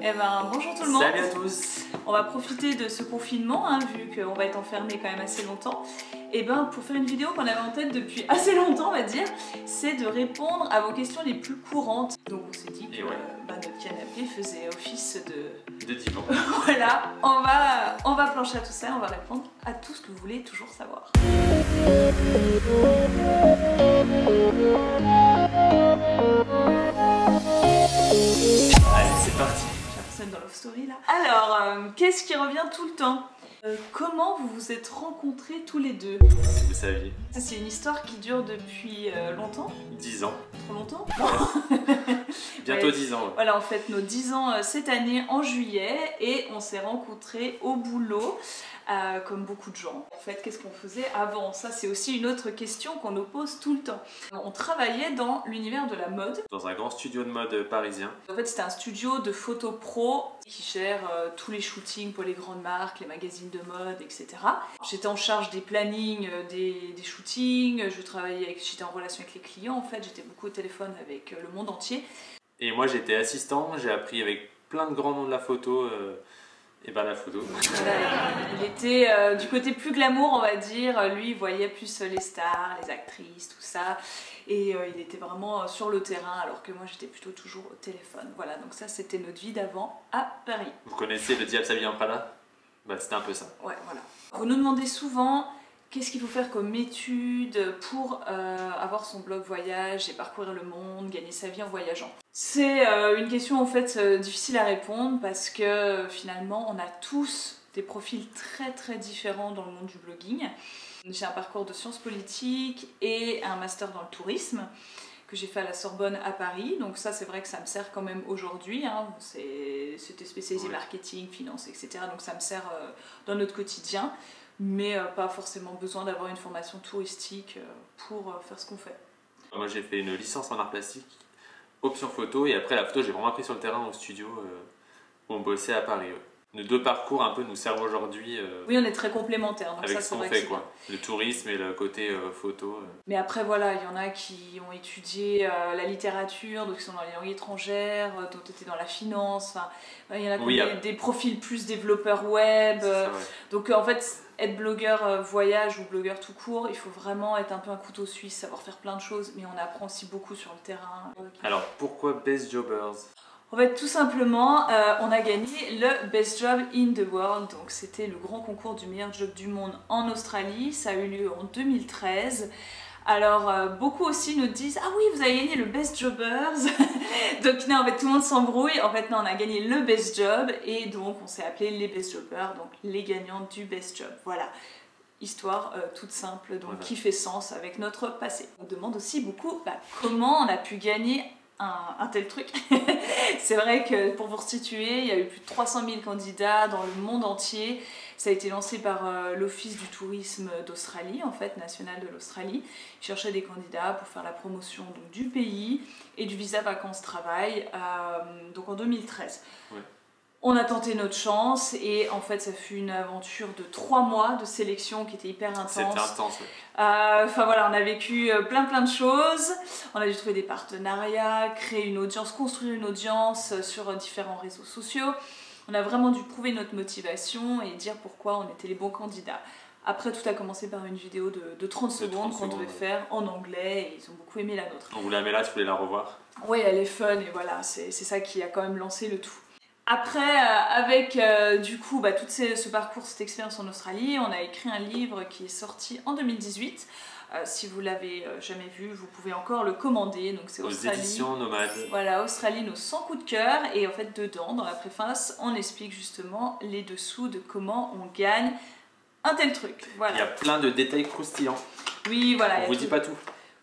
Eh ben, bonjour tout le monde. Salut à tous. On va profiter de ce confinement, hein, vu qu'on va être enfermé quand même assez longtemps. Et ben, pour faire une vidéo qu'on avait en tête depuis assez longtemps, on va dire, c'est de répondre à vos questions les plus courantes. Donc on s'est dit que notre canapé faisait office de divan. Voilà, on va plancher à tout ça, on va répondre à tout ce que vous voulez toujours savoir. Allez, c'est parti. J'ai l'impression d'être dans Love Story là. Alors, qu'est-ce qui revient tout le temps? Comment vous vous êtes rencontrés tous les deux? Si vous saviez. Ça, c'est une histoire qui dure depuis longtemps. 10 ans. Trop longtemps. Bientôt 10 ans. Ouais. Voilà, on fête nos 10 ans cette année en juillet et on s'est rencontrés au boulot. Comme beaucoup de gens. En fait, qu'est-ce qu'on faisait avant? Ça, c'est aussi une autre question qu'on nous pose tout le temps. On travaillait dans l'univers de la mode. Dans un grand studio de mode parisien. En fait, c'était un studio de photos pro qui gère tous les shootings pour les grandes marques, les magazines de mode, etc. J'étais en charge des plannings, des shootings, j'étais en relation avec les clients, en fait, j'étais beaucoup au téléphone avec le monde entier. Et moi, j'étais assistant, j'ai appris avec plein de grands noms de la photo. Et ben la photo. Voilà, il était du côté plus glamour, on va dire. Lui, il voyait plus les stars, les actrices, tout ça. Et il était vraiment sur le terrain, alors que moi, j'étais plutôt toujours au téléphone. Voilà, donc ça, c'était notre vie d'avant à Paris. Vous connaissez Le Diable s'habille en Prada? Bah, c'était un peu ça. Ouais, voilà. Vous nous demandez souvent qu'est-ce qu'il faut faire comme étude pour avoir son blog voyage et parcourir le monde, gagner sa vie en voyageant. C'est une question en fait difficile à répondre parce que finalement on a tous des profils très différents dans le monde du blogging. J'ai un parcours de sciences politiques et un master dans le tourisme que j'ai fait à la Sorbonne à Paris, donc ça c'est vrai que ça me sert quand même aujourd'hui, hein. C'était spécialisé marketing, finance, etc. Donc ça me sert dans notre quotidien, mais pas forcément besoin d'avoir une formation touristique pour faire ce qu'on fait. Moi j'ai fait une licence en art plastique, option photo, et après la photo j'ai vraiment appris sur le terrain au studio où on bossait à Paris. Nos deux parcours un peu nous servent aujourd'hui. Oui, on est très complémentaires. Donc avec ça, ce qu'on fait quoi. Le tourisme et le côté photo. Mais après voilà, il y en a qui ont étudié la littérature, d'autres qui sont dans les langues étrangères, d'autres étaient dans la finance. Enfin, il y en a qui ont des profils plus développeurs web. Donc en fait, être blogueur voyage ou blogueur tout court, il faut vraiment être un peu un couteau suisse, savoir faire plein de choses, mais on apprend aussi beaucoup sur le terrain. Alors pourquoi Best Jobbers? En fait, tout simplement, on a gagné le Best Job in the World. Donc c'était le grand concours du meilleur job du monde en Australie. Ça a eu lieu en 2013. Alors beaucoup aussi nous disent « Ah oui, vous avez gagné le Best Jobbers !» Donc non, en fait tout le monde s'embrouille. En fait non, on a gagné le Best Job et donc on s'est appelé les Best Jobbers, donc les gagnants du Best Job. Voilà. Histoire toute simple, donc qui fait sens avec notre passé. On demande aussi beaucoup comment on a pu gagner un tel truc. C'est vrai que pour vous resituer, il y a eu plus de 300 000 candidats dans le monde entier. Ça a été lancé par l'Office du tourisme d'Australie, en fait, national de l'Australie. Ils cherchaient des candidats pour faire la promotion donc, du pays et du visa vacances-travail, donc en 2013. Ouais. On a tenté notre chance et en fait ça fut une aventure de 3 mois de sélection qui était hyper intense. C'était intense, oui. Enfin voilà, on a vécu plein de choses. On a dû trouver des partenariats, créer une audience, construire une audience sur différents réseaux sociaux. On a vraiment dû prouver notre motivation et dire pourquoi on était les bons candidats. Après, tout a commencé par une vidéo de 30 secondes qu'on devait faire en anglais et ils ont beaucoup aimé la nôtre. On vous la met là, tu voulais la revoir? Oui, elle est fun et voilà, c'est ça qui a quand même lancé le tout. Après, avec du coup tout ce parcours, cette expérience en Australie, on a écrit un livre qui est sorti en 2018. Si vous l'avez jamais vu, vous pouvez encore le commander. Donc c'est Australie. Aux éditions Nomade. Voilà, Australie, nos 100 coups de cœur. Et en fait, dedans, dans la préface, on explique justement les dessous de comment on gagne un tel truc. Voilà. Il y a plein de détails croustillants. Oui, voilà. On vous dit pas tout.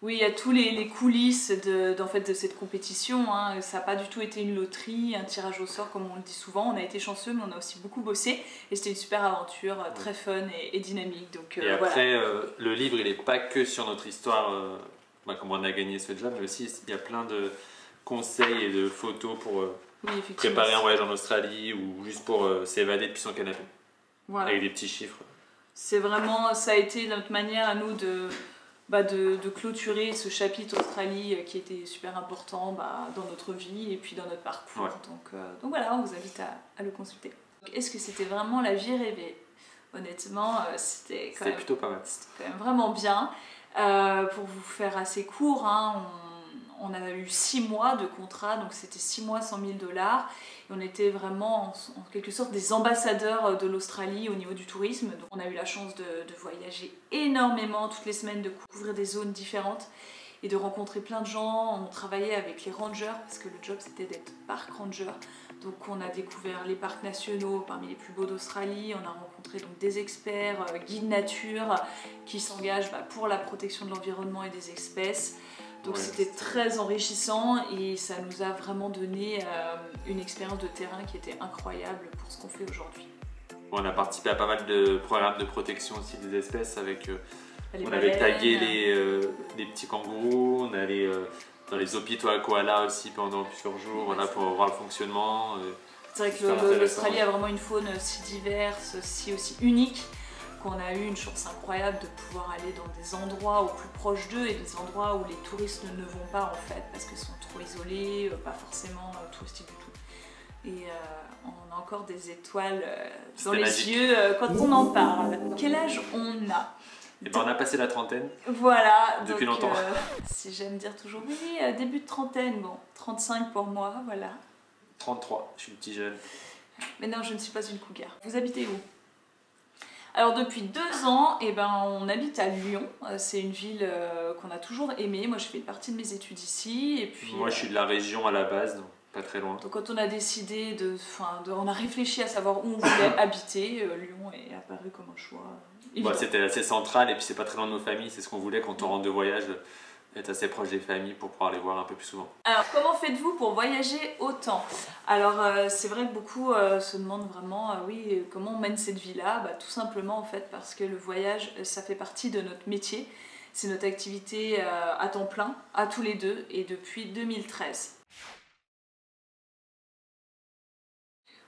Oui, il y a tous les coulisses de cette compétition, hein. Ça n'a pas du tout été une loterie, un tirage au sort comme on le dit souvent. On a été chanceux, mais on a aussi beaucoup bossé. Et c'était une super aventure, très fun et dynamique. Donc, et après, le livre, il n'est pas que sur notre histoire, comment on a gagné ce job, mais aussi il y a plein de conseils et de photos pour préparer un voyage en Australie ou juste pour s'évader depuis son canapé. Voilà. Avec des petits chiffres. C'est vraiment, ça a été notre manière à nous de clôturer ce chapitre Australie qui était super important dans notre vie et puis dans notre parcours. Ouais. Donc voilà, on vous invite à le consulter. Est-ce que c'était vraiment la vie rêvée? Honnêtement, c'était plutôt pas mal. C'était quand même vraiment bien. Pour vous faire assez court, hein, on a eu 6 mois de contrat, donc c'était 6 mois, 100 000 $. Et on était vraiment en quelque sorte des ambassadeurs de l'Australie au niveau du tourisme. Donc on a eu la chance de voyager énormément toutes les semaines, de couvrir des zones différentes et de rencontrer plein de gens. On travaillait avec les rangers, parce que le job c'était d'être park ranger. Donc on a découvert les parcs nationaux parmi les plus beaux d'Australie, on a rencontré donc des experts, guides nature, qui s'engagent pour la protection de l'environnement et des espèces. Donc c'était très enrichissant et ça nous a vraiment donné une expérience de terrain qui était incroyable pour ce qu'on fait aujourd'hui. On a participé à pas mal de programmes de protection aussi des espèces avec... on avait tagué les petits kangourous, on allait dans les hôpitaux à koala aussi pendant plusieurs jours, voilà, pour voir le fonctionnement. C'est vrai que l'Australie a vraiment une faune si diverse, si aussi unique, qu'on a eu une chance incroyable de pouvoir aller dans des endroits au plus proche d'eux et des endroits où les touristes ne vont pas en fait parce qu'ils sont trop isolés, pas forcément touristiques du tout. Et on a encore des étoiles dans les yeux quand on en parle. Quel âge on a? Et ben on a passé la trentaine. Voilà. Depuis donc, longtemps. Si j'aime dire toujours oui, début de trentaine, bon, 35 pour moi, voilà. 33, je suis petit jeune. Mais non, je ne suis pas une cougar. Vous habitez où? Alors depuis 2 ans, on habite à Lyon. C'est une ville qu'on a toujours aimée. Moi, je fais partie de mes études ici. Et puis, moi, je suis de la région à la base, donc pas très loin. Donc quand on a décidé on a réfléchi à savoir où on voulait habiter, Lyon est apparu comme un choix. C'était assez central et puis c'est pas très loin de nos familles. C'est ce qu'on voulait quand on rentre de voyage, être assez proche des familles pour pouvoir les voir un peu plus souvent. Alors comment faites-vous pour voyager autant? Alors c'est vrai que beaucoup se demandent vraiment comment on mène cette vie-là. Tout simplement en fait parce que le voyage ça fait partie de notre métier. C'est notre activité à temps plein, à tous les deux et depuis 2013.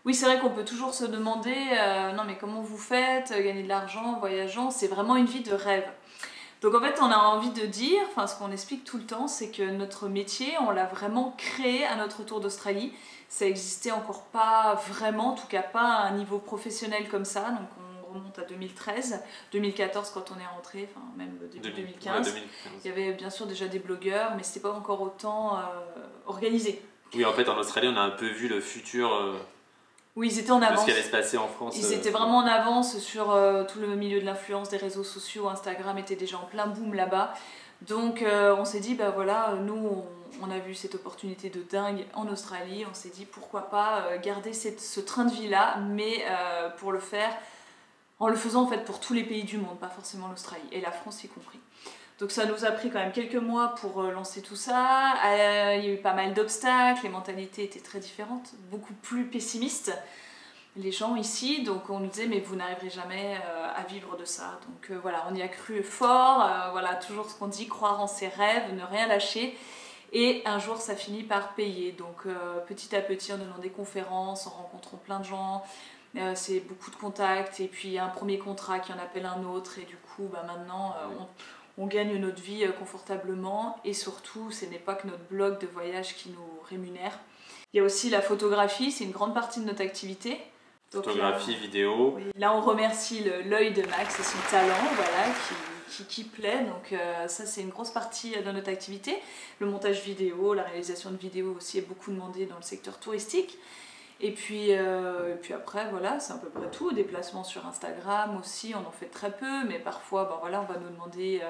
Oui, c'est vrai qu'on peut toujours se demander non mais comment vous faites, gagner de l'argent en voyageant, c'est vraiment une vie de rêve. Donc en fait on a envie de dire, ce qu'on explique tout le temps, c'est que notre métier, on l'a vraiment créé à notre retour d'Australie. Ça n'existait encore pas vraiment, en tout cas pas à un niveau professionnel comme ça, donc on remonte à 2013, 2014 quand on est rentré, même début 2015. 2015. Il y avait bien sûr déjà des blogueurs, mais c'était pas encore autant organisé. Oui, en fait en Australie on a un peu vu le futur... Oui, ils étaient en avance. Ce qui allait se passer en France. Ils étaient vraiment en avance sur tout le milieu de l'influence, des réseaux sociaux. Instagram était déjà en plein boom là-bas. Donc on s'est dit, nous on a vu cette opportunité de dingue en Australie. On s'est dit pourquoi pas garder ce train de vie-là, mais pour le faire, en le faisant en fait pour tous les pays du monde, pas forcément l'Australie, et la France y compris. Donc ça nous a pris quand même quelques mois pour lancer tout ça. Il y a eu pas mal d'obstacles, les mentalités étaient très différentes, beaucoup plus pessimistes, les gens ici. Donc on nous disait mais vous n'arriverez jamais à vivre de ça. Donc voilà, on y a cru fort, voilà, toujours ce qu'on dit, croire en ses rêves, ne rien lâcher. Et un jour ça finit par payer. Donc petit à petit en donnant des conférences, en rencontrant plein de gens, c'est beaucoup de contacts. Et puis il y a un premier contrat qui en appelle un autre. Et du coup maintenant... on gagne notre vie confortablement et surtout, ce n'est pas que notre blog de voyage qui nous rémunère. Il y a aussi la photographie, c'est une grande partie de notre activité. Donc, photographie, vidéo. Oui, là, on remercie l'œil de Max et son talent, voilà, qui plaît. Donc ça, c'est une grosse partie de notre activité. Le montage vidéo, la réalisation de vidéos aussi est beaucoup demandée dans le secteur touristique. Et puis après, voilà, c'est à peu près tout. Déplacements sur Instagram aussi, on en fait très peu, mais parfois, on va nous demander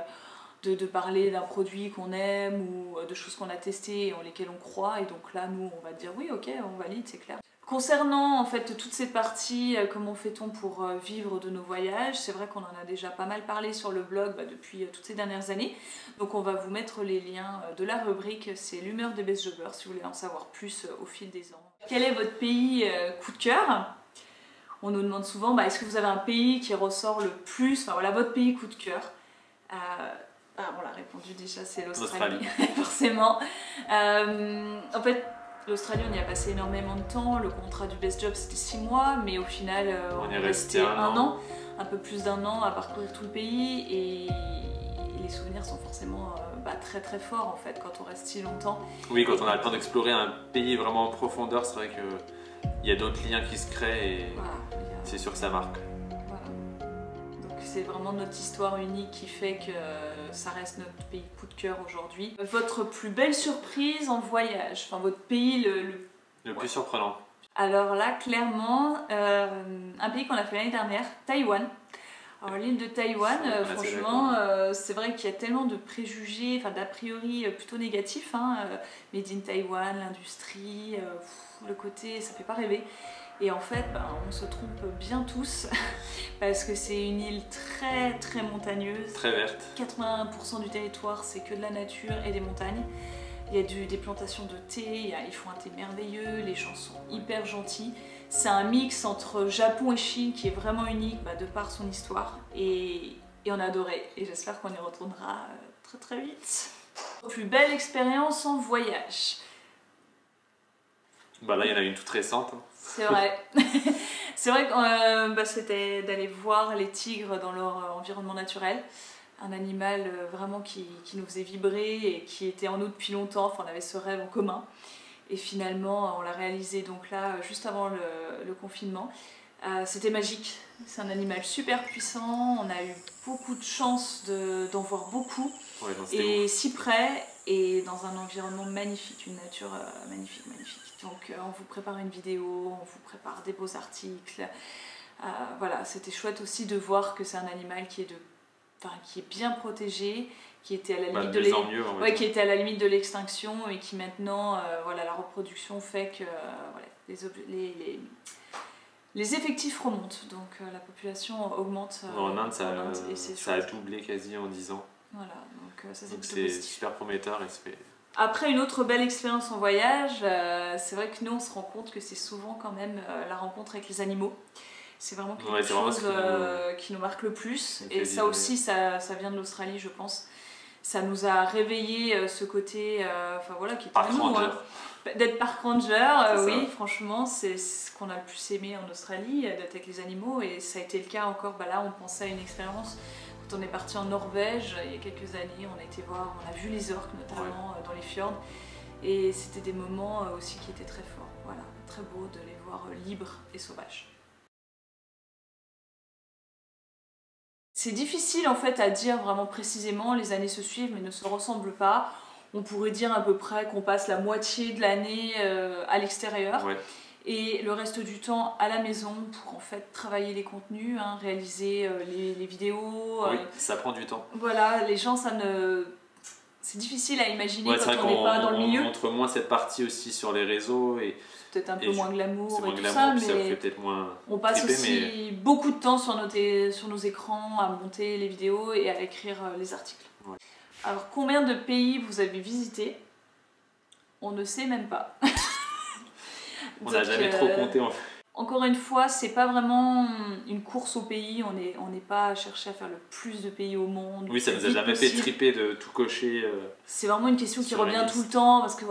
de parler d'un produit qu'on aime ou de choses qu'on a testées et en lesquelles on croit. Et donc là, nous, on va dire oui, ok, on valide, c'est clair. Concernant en fait toute cette partie, comment fait-on pour vivre de nos voyages, c'est vrai qu'on en a déjà pas mal parlé sur le blog depuis toutes ces dernières années. Donc on va vous mettre les liens de la rubrique, c'est l'humeur des best jobbers si vous voulez en savoir plus au fil des ans. Quel est votre pays coup de cœur? On nous demande souvent, est-ce que vous avez un pays qui ressort le plus, voilà votre pays coup de cœur. On l'a répondu déjà, c'est l'Australie, forcément. En fait, l'Australie, on y a passé énormément de temps. Le contrat du Best Job, c'était 6 mois, mais au final, on est resté un an, un peu plus d'1 an à parcourir tout le pays. Et les souvenirs sont forcément très très forts en fait quand on reste si longtemps. Oui, quand on a le temps d'explorer un pays vraiment en profondeur, c'est vrai qu'il y a d'autres liens qui se créent et voilà, c'est sûr que ça marque. Voilà. Donc c'est vraiment notre histoire unique qui fait que ça reste notre pays coup de cœur aujourd'hui. Votre plus belle surprise en voyage, enfin votre pays le plus surprenant? Alors là, clairement, un pays qu'on a fait l'année dernière, Taïwan. Alors l'île de Taïwan, franchement, c'est vrai qu'il y a tellement de préjugés, enfin d'a priori plutôt négatifs, hein, Made in Taïwan, l'industrie, le côté, ça fait pas rêver. Et en fait, on se trompe bien tous, parce que c'est une île très très montagneuse. Très verte. 80% du territoire, c'est que de la nature et des montagnes. Il y a des plantations de thé, ils font un thé merveilleux, les gens sont hyper gentils. C'est un mix entre Japon et Chine qui est vraiment unique de par son histoire et on a adoré. Et j'espère qu'on y retournera très très vite. Plus belle expérience en voyage. Là, il y en a une toute récente. C'est vrai. C'est vrai que c'était d'aller voir les tigres dans leur environnement naturel. Un animal vraiment qui nous faisait vibrer et qui était en nous depuis longtemps, enfin on avait ce rêve en commun et finalement on l'a réalisé donc là juste avant le confinement. C'était magique, c'est un animal super puissant, on a eu beaucoup de chance d'en voir beaucoup et si près et dans un environnement magnifique, une nature magnifique. Donc on vous prépare une vidéo, on vous prépare des beaux articles, voilà, c'était chouette aussi de voir que c'est un animal qui est bien protégé, qui était à la limite de l'extinction et qui maintenant, la reproduction fait que les effectifs remontent, donc la population augmente. En Inde, ça a doublé quasi en 10 ans. Voilà, donc ça c'est super prometteur. Après une autre belle expérience en voyage, c'est vrai que nous on se rend compte que c'est souvent quand même la rencontre avec les animaux. C'est vraiment quelque chose qui nous marque le plus. Et ça aussi, ça vient de l'Australie, je pense. Ça nous a réveillé ce côté, qui était en nous. D'être park ranger, oui, franchement, c'est ce qu'on a le plus aimé en Australie, d'être avec les animaux. Et ça a été le cas encore, là, on pensait à une expérience. Quand on est parti en Norvège, il y a quelques années, on a vu les orques, notamment dans les fjords. Et c'était des moments aussi qui étaient très forts. Voilà, très beau de les voir libres et sauvages. C'est difficile en fait à dire vraiment précisément, les années se suivent mais ne se ressemblent pas. On pourrait dire à peu près qu'on passe la moitié de l'année à l'extérieur et le reste du temps à la maison pour en fait travailler les contenus, réaliser les vidéos. Oui, ça prend du temps. Voilà, les gens c'est difficile à imaginer quand on n'est pas dans le milieu. On montre moins cette partie aussi sur les réseaux et peut-être un peu moins glamour et tout ça, mais on passe aussi beaucoup de temps sur nos écrans à monter les vidéos et à écrire les articles. Ouais. Alors combien de pays vous avez visité? On ne sait même pas. On n'a jamais trop compté en fait. Encore une fois, c'est pas vraiment une course au pays, on n'est pas à chercher à faire le plus de pays au monde. Oui, ça nous a jamais fait triper de tout cocher. C'est vraiment une question qui revient tout le temps parce que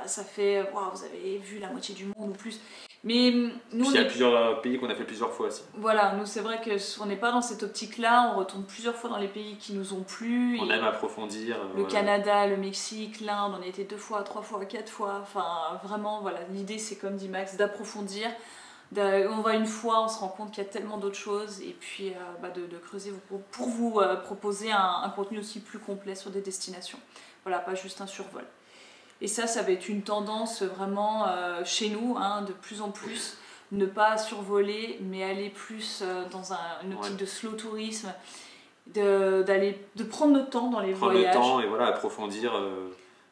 ça fait vous avez vu la moitié du monde ou plus. Mais nous, il y a plusieurs pays qu'on a fait plusieurs fois aussi. Voilà, nous c'est vrai qu'on n'est pas dans cette optique-là, on retourne plusieurs fois dans les pays qui nous ont plu. On aime approfondir. Le Canada, le Mexique, l'Inde, on y était 2 fois, 3 fois, 4 fois. Enfin, vraiment, l'idée c'est comme dit Max, d'approfondir. On va une fois, on se rend compte qu'il y a tellement d'autres choses et puis de creuser pour vous proposer un contenu aussi plus complet sur des destinations. Voilà, pas juste un survol. Et ça va être une tendance vraiment chez nous, de plus en plus, ne pas survoler mais aller plus dans une optique de slow tourisme, de prendre notre temps dans les voyages. Prendre le temps et approfondir,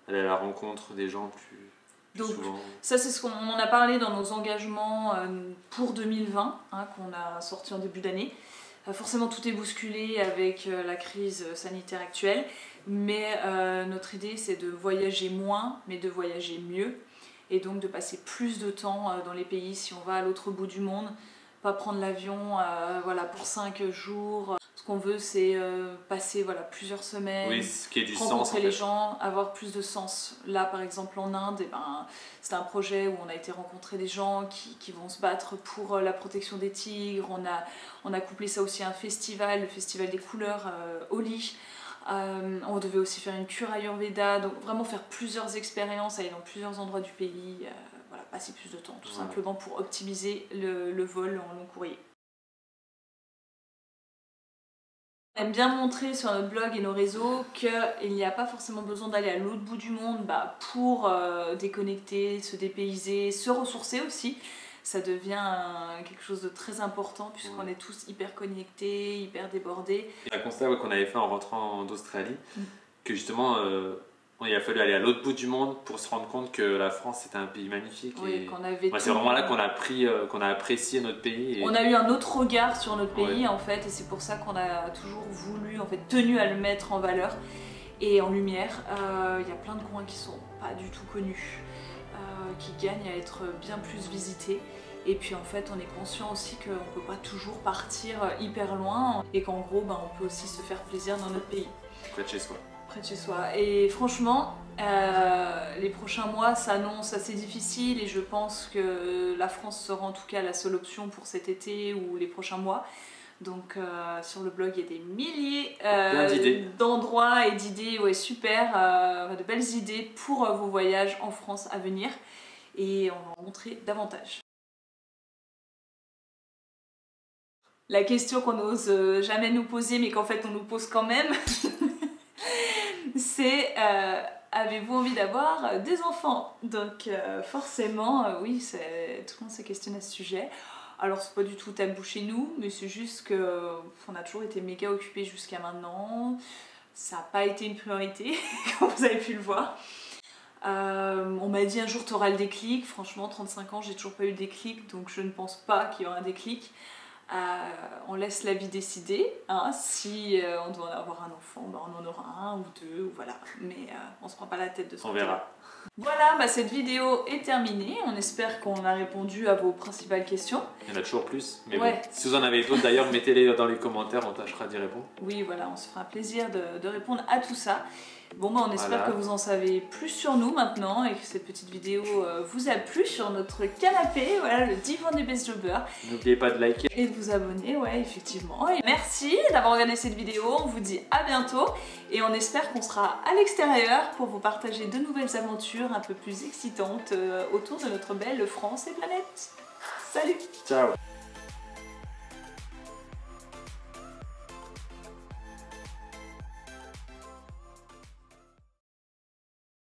aller à la rencontre des gens plus... Donc ça c'est ce qu'on en a parlé dans nos engagements pour 2020 qu'on a sorti en début d'année. Forcément tout est bousculé avec la crise sanitaire actuelle, mais notre idée c'est de voyager moins mais de voyager mieux et donc de passer plus de temps dans les pays si on va à l'autre bout du monde, pas prendre l'avion pour 5 jours. Ce qu'on veut c'est passer plusieurs semaines, rencontrer les gens, avoir plus de sens. Là par exemple en Inde, c'est un projet où on a été rencontrer des gens qui vont se battre pour la protection des tigres. On a couplé ça aussi à un festival, le festival des couleurs Holi. On devait aussi faire une cure Ayurveda, donc vraiment faire plusieurs expériences, aller dans plusieurs endroits du pays, voilà, passer plus de temps, tout simplement pour optimiser le vol en long courrier. On aime bien montrer sur notre blog et nos réseaux qu'il n'y a pas forcément besoin d'aller à l'autre bout du monde pour déconnecter, se dépayser, se ressourcer aussi. Ça devient quelque chose de très important puisqu'on est tous hyper connectés, hyper débordés. Un constat qu'on avait fait en rentrant d'Australie, que justement il a fallu aller à l'autre bout du monde pour se rendre compte que la France c'était un pays magnifique. Oui, c'est vraiment là qu'on a apprécié notre pays. On a eu un autre regard sur notre pays en fait, et c'est pour ça qu'on a toujours voulu, en fait, tenu à le mettre en valeur et en lumière. Il y a plein de coins qui sont pas du tout connus, qui gagnent à être bien plus visités. Et puis en fait on est conscient aussi qu'on ne peut pas toujours partir hyper loin et qu'en gros on peut aussi se faire plaisir dans notre pays. Près de chez soi. Près de chez soi. Et franchement, les prochains mois s'annoncent assez difficiles et je pense que la France sera en tout cas la seule option pour cet été ou les prochains mois. Donc sur le blog il y a des milliers d'endroits et d'idées, super, de belles idées pour vos voyages en France à venir et on va en montrer davantage. La question qu'on n'ose jamais nous poser mais qu'en fait on nous pose quand même, c'est avez-vous envie d'avoir des enfants? Donc forcément, oui, tout le monde se questionne à ce sujet. Alors c'est pas du tout tabou chez nous, mais c'est juste qu'on a toujours été méga occupés jusqu'à maintenant. Ça n'a pas été une priorité, comme vous avez pu le voir. On m'a dit un jour tu auras le déclic. Franchement, 35 ans, j'ai toujours pas eu le déclic, donc je ne pense pas qu'il y aura un déclic. On laisse la vie décider, hein. Si on doit avoir un enfant, on en aura un ou deux, ou voilà. Mais on se prend pas la tête de ça. On verra. Voilà, cette vidéo est terminée. On espère qu'on a répondu à vos principales questions. Il y en a toujours plus, mais bon. Si vous en avez d'autres d'ailleurs, mettez-les dans les commentaires, on tâchera d'y répondre. Oui, voilà, on se fera plaisir de répondre à tout ça. Bon, on espère que vous en savez plus sur nous maintenant et que cette petite vidéo vous a plu sur notre canapé, voilà, le divan des Best Jobbers. N'oubliez pas de liker et de vous abonner, effectivement. Et merci d'avoir regardé cette vidéo, on vous dit à bientôt et on espère qu'on sera à l'extérieur pour vous partager de nouvelles aventures un peu plus excitantes autour de notre belle France et planète. Salut! Ciao!